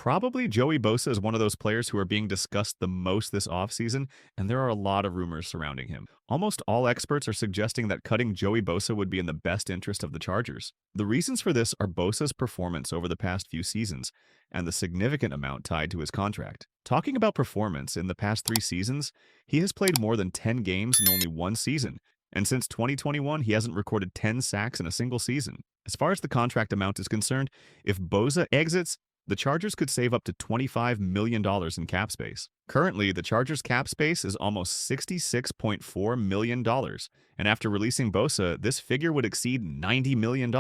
Probably Joey Bosa is one of those players who are being discussed the most this offseason, and there are a lot of rumors surrounding him. Almost all experts are suggesting that cutting Joey Bosa would be in the best interest of the Chargers. The reasons for this are Bosa's performance over the past few seasons and the significant amount tied to his contract. Talking about performance, in the past 3 seasons, he has played more than 10 games in only one season, and since 2021, he hasn't recorded 10 sacks in a single season. As far as the contract amount is concerned, if Bosa exits, the Chargers could save up to $25 million in cap space. Currently, the Chargers' cap space is almost $66.4 million, and after releasing Bosa, this figure would exceed $90 million.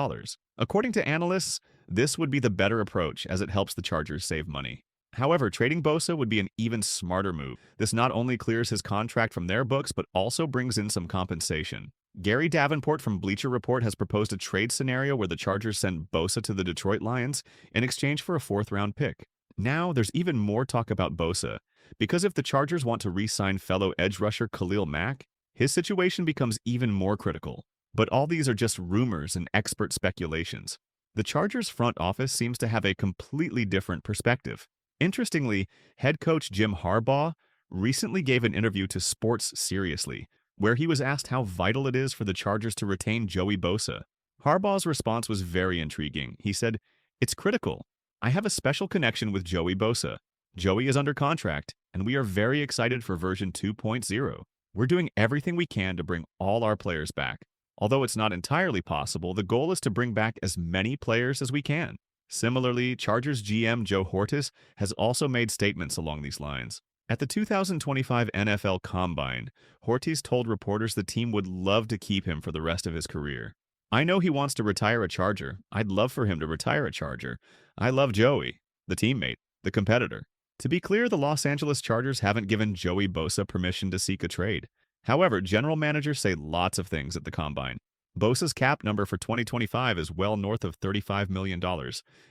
According to analysts, this would be the better approach as it helps the Chargers save money. However, trading Bosa would be an even smarter move. This not only clears his contract from their books, but also brings in some compensation. Gary Davenport from Bleacher Report has proposed a trade scenario where the Chargers send Bosa to the Detroit Lions in exchange for a fourth-round pick. Now, there's even more talk about Bosa, because if the Chargers want to re-sign fellow edge rusher Khalil Mack, his situation becomes even more critical. But all these are just rumors and expert speculations. The Chargers' front office seems to have a completely different perspective. Interestingly, head coach Jim Harbaugh recently gave an interview to Sports Seriously, where he was asked how vital it is for the Chargers to retain Joey Bosa. Harbaugh's response was very intriguing. He said, "It's critical. I have a special connection with Joey Bosa. Joey is under contract, and we are very excited for version 2.0. We're doing everything we can to bring all our players back. Although it's not entirely possible, the goal is to bring back as many players as we can." Similarly, Chargers GM Joe Hortis has also made statements along these lines. At the 2025 NFL Combine, Hortis told reporters the team would love to keep him for the rest of his career. "I know he wants to retire a Charger. I'd love for him to retire a Charger. I love Joey, the teammate, the competitor." To be clear, the Los Angeles Chargers haven't given Joey Bosa permission to seek a trade. However, general managers say lots of things at the Combine. Bosa's cap number for 2025 is well north of $35 million,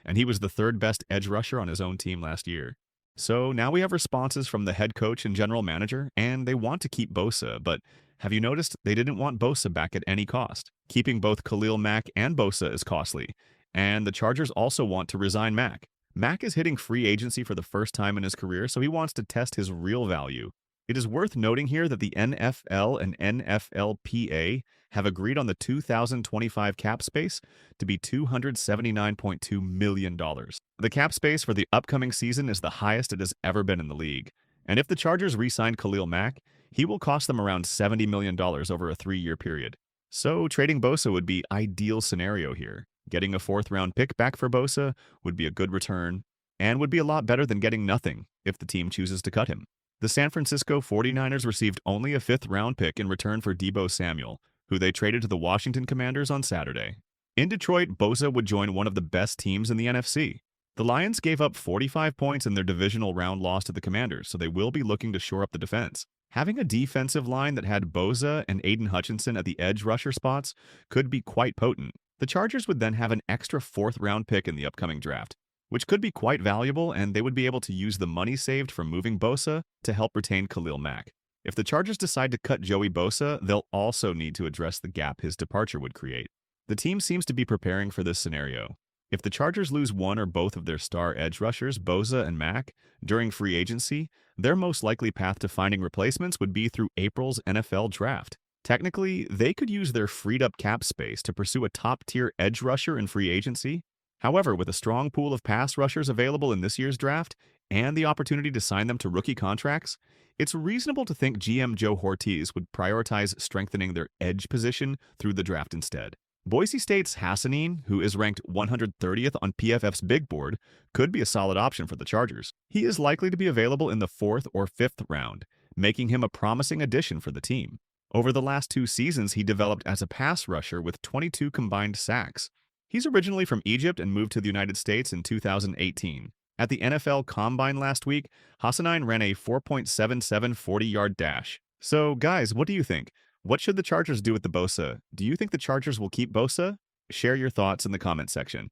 and he was the third best edge rusher on his own team last year. So now we have responses from the head coach and general manager, and they want to keep Bosa, but have you noticed they didn't want Bosa back at any cost? Keeping both Khalil Mack and Bosa is costly, and the Chargers also want to resign Mack. Mack is hitting free agency for the first time in his career, so he wants to test his real value. It is worth noting here that the NFL and NFLPA have agreed on the 2025 cap space to be $279.2 million. The cap space for the upcoming season is the highest it has ever been in the league. And if the Chargers re-sign Khalil Mack, he will cost them around $70 million over a 3-year period. So trading Bosa would be ideal scenario here. Getting a fourth-round pick back for Bosa would be a good return, and would be a lot better than getting nothing if the team chooses to cut him. The San Francisco 49ers received only a 5th-round pick in return for Deebo Samuel, who they traded to the Washington Commanders on Saturday. In Detroit, Bosa would join one of the best teams in the NFC. The Lions gave up 45 points in their divisional round loss to the Commanders, so they will be looking to shore up the defense. Having a defensive line that had Bosa and Aiden Hutchinson at the edge rusher spots could be quite potent. The Chargers would then have an extra 4th-round pick in the upcoming draft, which could be quite valuable, and they would be able to use the money saved from moving Bosa to help retain Khalil Mack. If the Chargers decide to cut Joey Bosa, they'll also need to address the gap his departure would create. The team seems to be preparing for this scenario. If the Chargers lose one or both of their star edge rushers, Bosa and Mack, during free agency, their most likely path to finding replacements would be through April's NFL draft. Technically, they could use their freed-up cap space to pursue a top-tier edge rusher in free agency. However, with a strong pool of pass rushers available in this year's draft and the opportunity to sign them to rookie contracts, it's reasonable to think GM Joe Hortis would prioritize strengthening their edge position through the draft instead. Boise State's Hassanein, who is ranked 130th on PFF's big board, could be a solid option for the Chargers. He is likely to be available in the 4th or 5th round, making him a promising addition for the team. Over the last 2 seasons, he developed as a pass rusher with 22 combined sacks. He's originally from Egypt and moved to the United States in 2018. At the NFL Combine last week, Hassanein ran a 4.77 40-yard dash. So, guys, what do you think? What should the Chargers do with the Bosa? Do you think the Chargers will keep Bosa? Share your thoughts in the comment section.